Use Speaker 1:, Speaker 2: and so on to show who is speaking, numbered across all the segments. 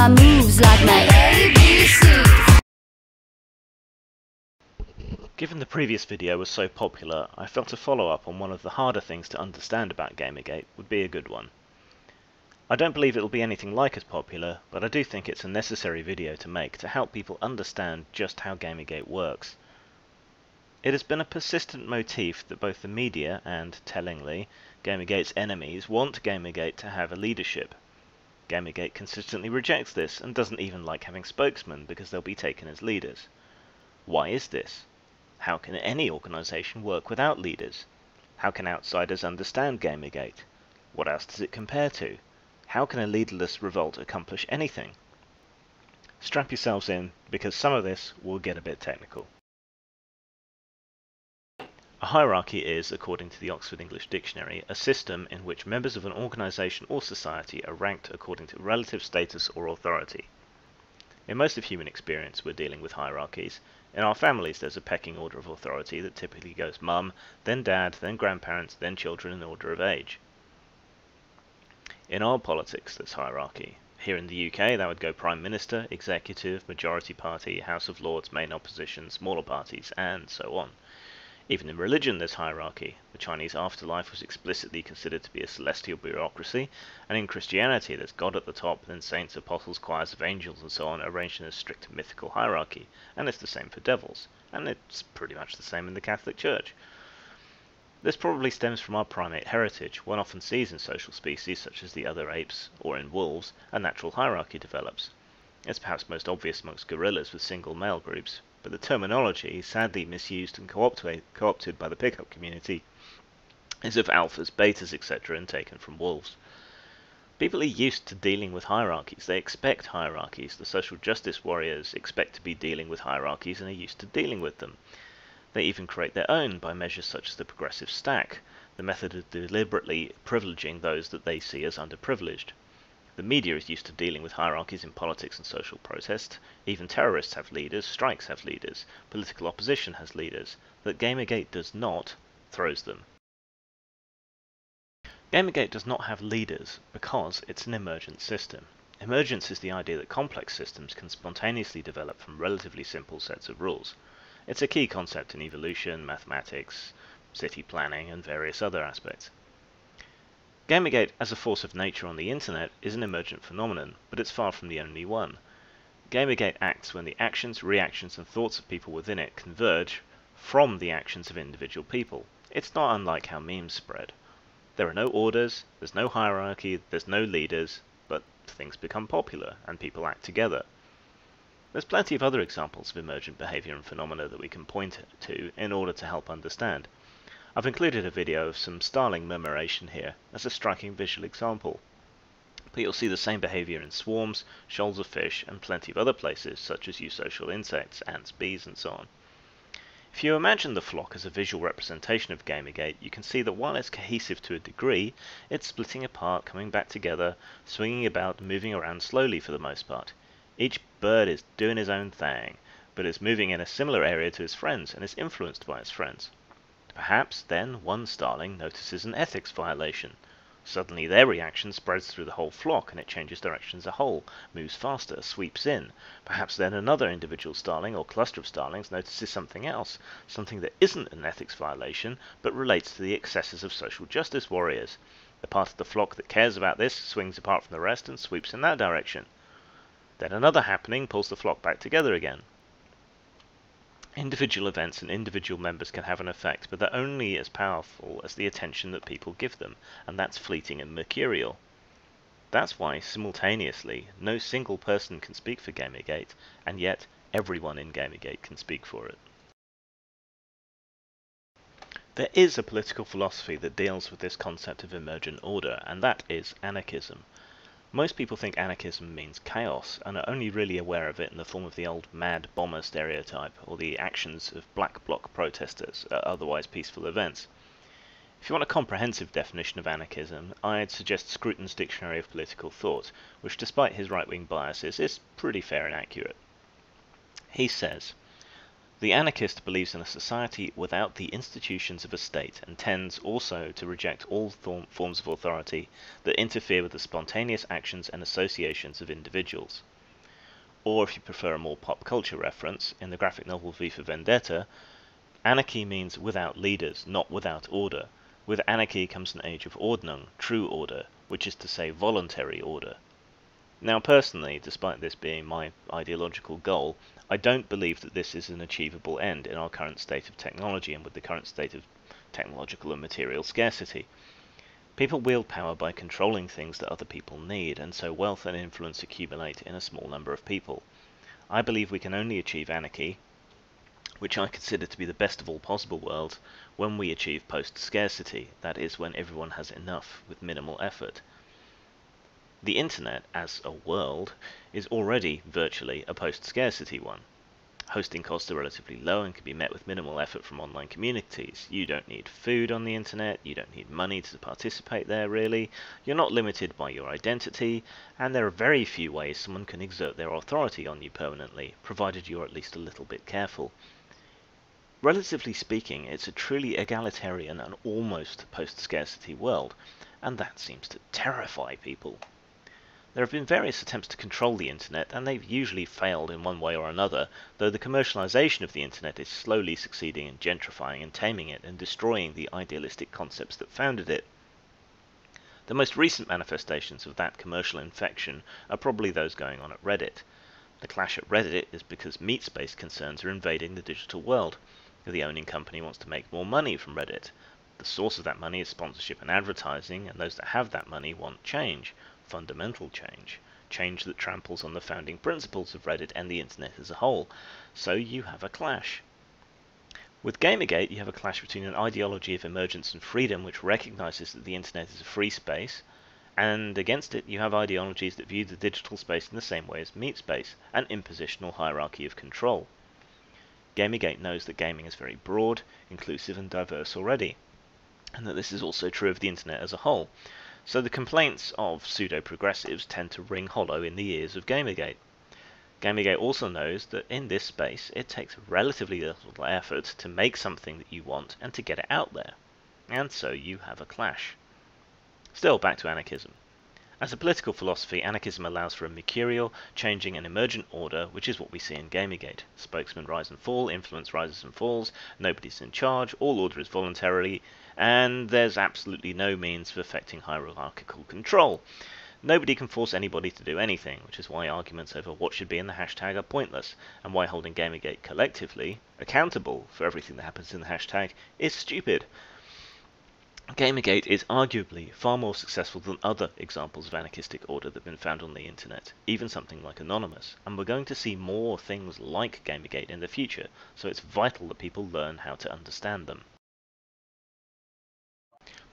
Speaker 1: my moves like my ABC.
Speaker 2: Given the previous video was so popular, I felt a follow-up on one of the harder things to understand about Gamergate would be a good one. I don't believe it will be anything like as popular, but I do think it's a necessary video to make to help people understand just how Gamergate works. It has been a persistent motif that both the media and, tellingly, Gamergate's enemies want Gamergate to have a leadership. Gamergate consistently rejects this and doesn't even like having spokesmen because they'll be taken as leaders. Why is this? How can any organisation work without leaders? How can outsiders understand Gamergate? What else does it compare to? How can a leaderless revolt accomplish anything? Strap yourselves in, because some of this will get a bit technical. A hierarchy is, according to the Oxford English Dictionary, a system in which members of an organisation or society are ranked according to relative status or authority. In most of human experience, we're dealing with hierarchies. In our families, there's a pecking order of authority that typically goes mum, then dad, then grandparents, then children in order of age. In our politics, there's hierarchy. Here in the UK, that would go Prime Minister, Executive, Majority Party, House of Lords, Main Opposition, smaller parties, and so on. Even in religion, there's hierarchy. The Chinese afterlife was explicitly considered to be a celestial bureaucracy, and in Christianity, there's God at the top, then saints, apostles, choirs of angels, and so on, arranged in a strict mythical hierarchy. And it's the same for devils. And it's pretty much the same in the Catholic Church. This probably stems from our primate heritage. One often sees in social species, such as the other apes, or in wolves, a natural hierarchy develops. It's perhaps most obvious amongst gorillas with single male groups, but the terminology, sadly misused and co-opted by the pickup community, is of alphas, betas, etc., and taken from wolves. People are used to dealing with hierarchies. They expect hierarchies. The social justice warriors expect to be dealing with hierarchies and are used to dealing with them. They even create their own by measures such as the progressive stack, the method of deliberately privileging those that they see as underprivileged. The media is used to dealing with hierarchies in politics and social protest. Even terrorists have leaders, strikes have leaders, political opposition has leaders. That Gamergate does not throws them. Gamergate does not have leaders because it's an emergent system. Emergence is the idea that complex systems can spontaneously develop from relatively simple sets of rules. It's a key concept in evolution, mathematics, city planning, and various other aspects. Gamergate, as a force of nature on the internet, is an emergent phenomenon, but it's far from the only one. Gamergate acts when the actions, reactions, and thoughts of people within it converge from the actions of individual people. It's not unlike how memes spread. There are no orders, there's no hierarchy, there's no leaders, but things become popular, and people act together. There's plenty of other examples of emergent behavior and phenomena that we can point to in order to help understand. I've included a video of some starling murmuration here as a striking visual example. But you'll see the same behavior in swarms, shoals of fish, and plenty of other places such as eusocial insects, ants, bees, and so on. If you imagine the flock as a visual representation of Gamergate, you can see that while it's cohesive to a degree, it's splitting apart, coming back together, swinging about, moving around slowly for the most part. Each bird is doing his own thing, but is moving in a similar area to his friends and is influenced by his friends. Perhaps, then, one starling notices an ethics violation. Suddenly their reaction spreads through the whole flock and it changes direction as a whole, moves faster, sweeps in. Perhaps then another individual starling or cluster of starlings notices something else, something that isn't an ethics violation, but relates to the excesses of social justice warriors. The part of the flock that cares about this swings apart from the rest and sweeps in that direction. Then another happening pulls the flock back together again. Individual events and individual members can have an effect, but they're only as powerful as the attention that people give them, and that's fleeting and mercurial. That's why, simultaneously, no single person can speak for Gamergate, and yet everyone in Gamergate can speak for it. There is a political philosophy that deals with this concept of emergent order, and that is anarchism. Most people think anarchism means chaos, and are only really aware of it in the form of the old mad bomber stereotype, or the actions of black bloc protesters at otherwise peaceful events. If you want a comprehensive definition of anarchism, I'd suggest Scruton's Dictionary of Political Thought, which despite his right-wing biases is pretty fair and accurate. He says, The anarchist believes in a society without the institutions of a state and tends also to reject all forms of authority that interfere with the spontaneous actions and associations of individuals. Or, if you prefer a more pop culture reference, in the graphic novel V for Vendetta, anarchy means without leaders, not without order. With anarchy comes an age of Ordnung, true order, which is to say voluntary order. Now personally, despite this being my ideological goal, I don't believe that this is an achievable end in our current state of technology and with the current state of technological and material scarcity. People wield power by controlling things that other people need, and so wealth and influence accumulate in a small number of people. I believe we can only achieve anarchy, which I consider to be the best of all possible worlds, when we achieve post-scarcity, that is, when everyone has enough with minimal effort. The internet, as a world, is already virtually a post-scarcity one. Hosting costs are relatively low and can be met with minimal effort from online communities. You don't need food on the internet, you don't need money to participate there really, you're not limited by your identity, and there are very few ways someone can exert their authority on you permanently, provided you're at least a little bit careful. Relatively speaking, it's a truly egalitarian and almost post-scarcity world, and that seems to terrify people. There have been various attempts to control the internet, and they've usually failed in one way or another, though the commercialization of the internet is slowly succeeding in gentrifying and taming it and destroying the idealistic concepts that founded it. The most recent manifestations of that commercial infection are probably those going on at Reddit. The clash at Reddit is because meat-space concerns are invading the digital world. The owning company wants to make more money from Reddit. The source of that money is sponsorship and advertising, and those that have that money want change. Fundamental change. Change that tramples on the founding principles of Reddit and the internet as a whole. So you have a clash. With Gamergate, you have a clash between an ideology of emergence and freedom which recognizes that the internet is a free space, and against it you have ideologies that view the digital space in the same way as meat space, an impositional hierarchy of control. Gamergate knows that gaming is very broad, inclusive and diverse already, and that this is also true of the internet as a whole. So the complaints of pseudo-progressives tend to ring hollow in the ears of Gamergate. Gamergate also knows that in this space it takes relatively little effort to make something that you want and to get it out there. And so you have a clash. Still, back to anarchism. As a political philosophy, anarchism allows for a mercurial, changing and emergent order, which is what we see in Gamergate. Spokesmen rise and fall, influence rises and falls, nobody's in charge, all order is voluntary, and there's absolutely no means of affecting hierarchical control. Nobody can force anybody to do anything, which is why arguments over what should be in the hashtag are pointless, and why holding Gamergate collectively accountable for everything that happens in the hashtag is stupid. Gamergate is arguably far more successful than other examples of anarchistic order that have been found on the internet, even something like Anonymous, and we're going to see more things like Gamergate in the future, so it's vital that people learn how to understand them.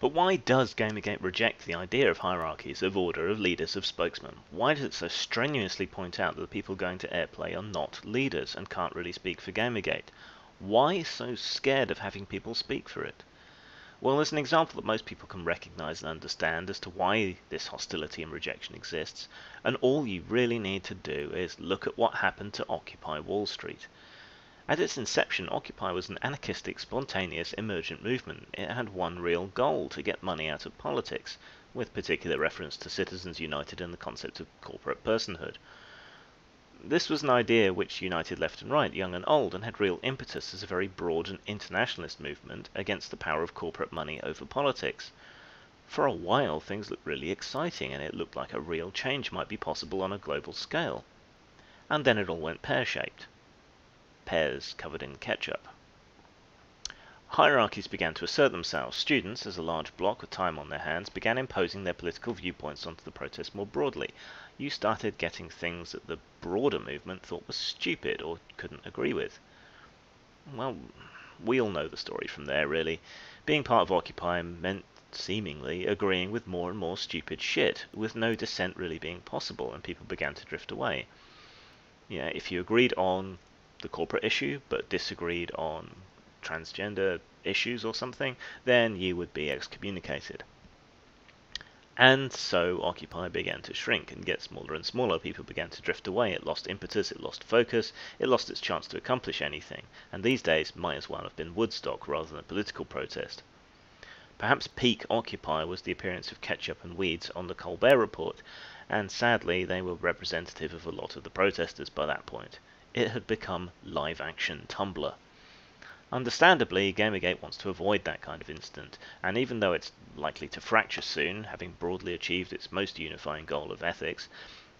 Speaker 2: But why does Gamergate reject the idea of hierarchies, of order, of leaders, of spokesmen? Why does it so strenuously point out that the people going to Airplay are not leaders and can't really speak for Gamergate? Why so scared of having people speak for it? Well, there's an example that most people can recognize and understand as to why this hostility and rejection exists, and all you really need to do is look at what happened to Occupy Wall Street. At its inception, Occupy was an anarchistic, spontaneous, emergent movement. It had one real goal: to get money out of politics, with particular reference to Citizens United and the concept of corporate personhood. This was an idea which united left and right, young and old, and had real impetus as a very broad and internationalist movement against the power of corporate money over politics. For a while things looked really exciting, and it looked like a real change might be possible on a global scale. And then it all went pear-shaped. Pears covered in ketchup. Hierarchies began to assert themselves. Students, as a large bloc with time on their hands, began imposing their political viewpoints onto the protest more broadly. You started getting things that the broader movement thought were stupid or couldn't agree with. Well, we all know the story from there, really. Being part of Occupy meant seemingly agreeing with more and more stupid shit, with no dissent really being possible, and people began to drift away. Yeah, if you agreed on the corporate issue but disagreed on transgender issues or something, then you would be excommunicated. And so Occupy began to shrink and get smaller and smaller. People began to drift away. It lost impetus, it lost focus, it lost its chance to accomplish anything. And these days might as well have been Woodstock rather than a political protest. Perhaps peak Occupy was the appearance of ketchup and weeds on the Colbert Report, and sadly they were representative of a lot of the protesters by that point. It had become live-action Tumblr. Understandably, Gamergate wants to avoid that kind of incident, and even though it's likely to fracture soon, having broadly achieved its most unifying goal of ethics,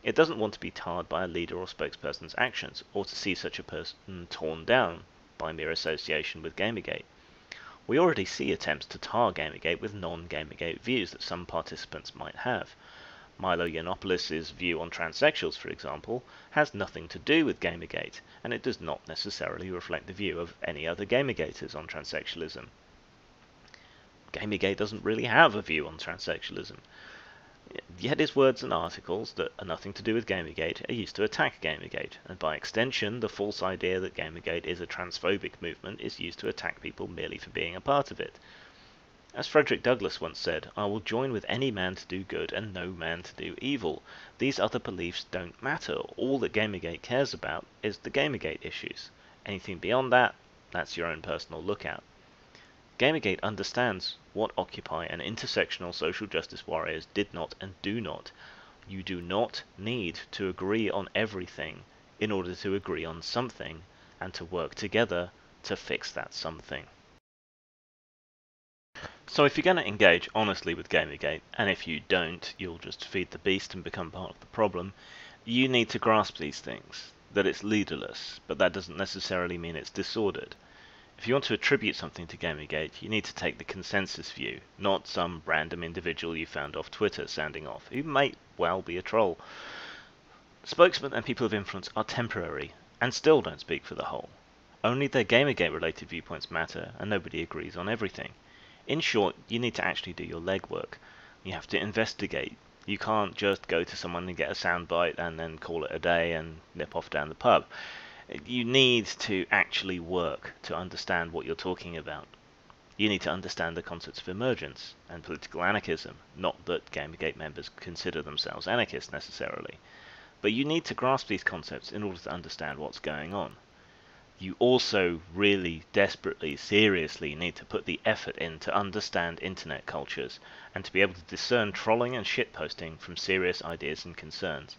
Speaker 2: it doesn't want to be tarred by a leader or spokesperson's actions, or to see such a person torn down by mere association with Gamergate. We already see attempts to tar Gamergate with non-Gamergate views that some participants might have. Milo Yiannopoulos' view on transsexuals, for example, has nothing to do with Gamergate, and it does not necessarily reflect the view of any other Gamergaters on transsexualism. Gamergate doesn't really have a view on transsexualism. Yet his words and articles that are nothing to do with Gamergate are used to attack Gamergate, and by extension the false idea that Gamergate is a transphobic movement is used to attack people merely for being a part of it. As Frederick Douglass once said, "I will join with any man to do good and no man to do evil. These other beliefs don't matter. All that Gamergate cares about is the Gamergate issues. Anything beyond that, that's your own personal lookout." Gamergate understands what Occupy and intersectional social justice warriors did not and do not. You do not need to agree on everything in order to agree on something, and to work together to fix that something. So if you're going to engage honestly with Gamergate, and if you don't, you'll just feed the beast and become part of the problem, you need to grasp these things. That it's leaderless, but that doesn't necessarily mean it's disordered. If you want to attribute something to Gamergate, you need to take the consensus view, not some random individual you found off Twitter sounding off, who may well be a troll. Spokesmen and people of influence are temporary, and still don't speak for the whole. Only their Gamergate-related viewpoints matter, and nobody agrees on everything. In short, you need to actually do your legwork. You have to investigate. You can't just go to someone and get a soundbite and then call it a day and nip off down the pub. You need to actually work to understand what you're talking about. You need to understand the concepts of emergence and political anarchism, not that Gamergate members consider themselves anarchists necessarily. But you need to grasp these concepts in order to understand what's going on. You also really desperately, seriously need to put the effort in to understand internet cultures and to be able to discern trolling and shitposting from serious ideas and concerns.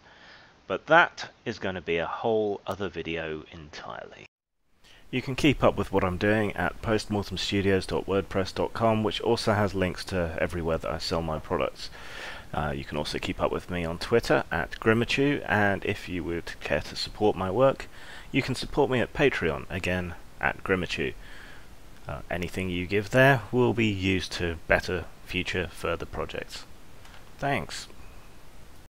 Speaker 2: But that is going to be a whole other video entirely. You can keep up with what I'm doing at postmortemstudios.wordpress.com, which also has links to everywhere that I sell my products. You can also keep up with me on Twitter at Grimachu, and if you would care to support my work, you can support me at Patreon, again at Grimachu. Anything you give there will be used to better future further projects. Thanks.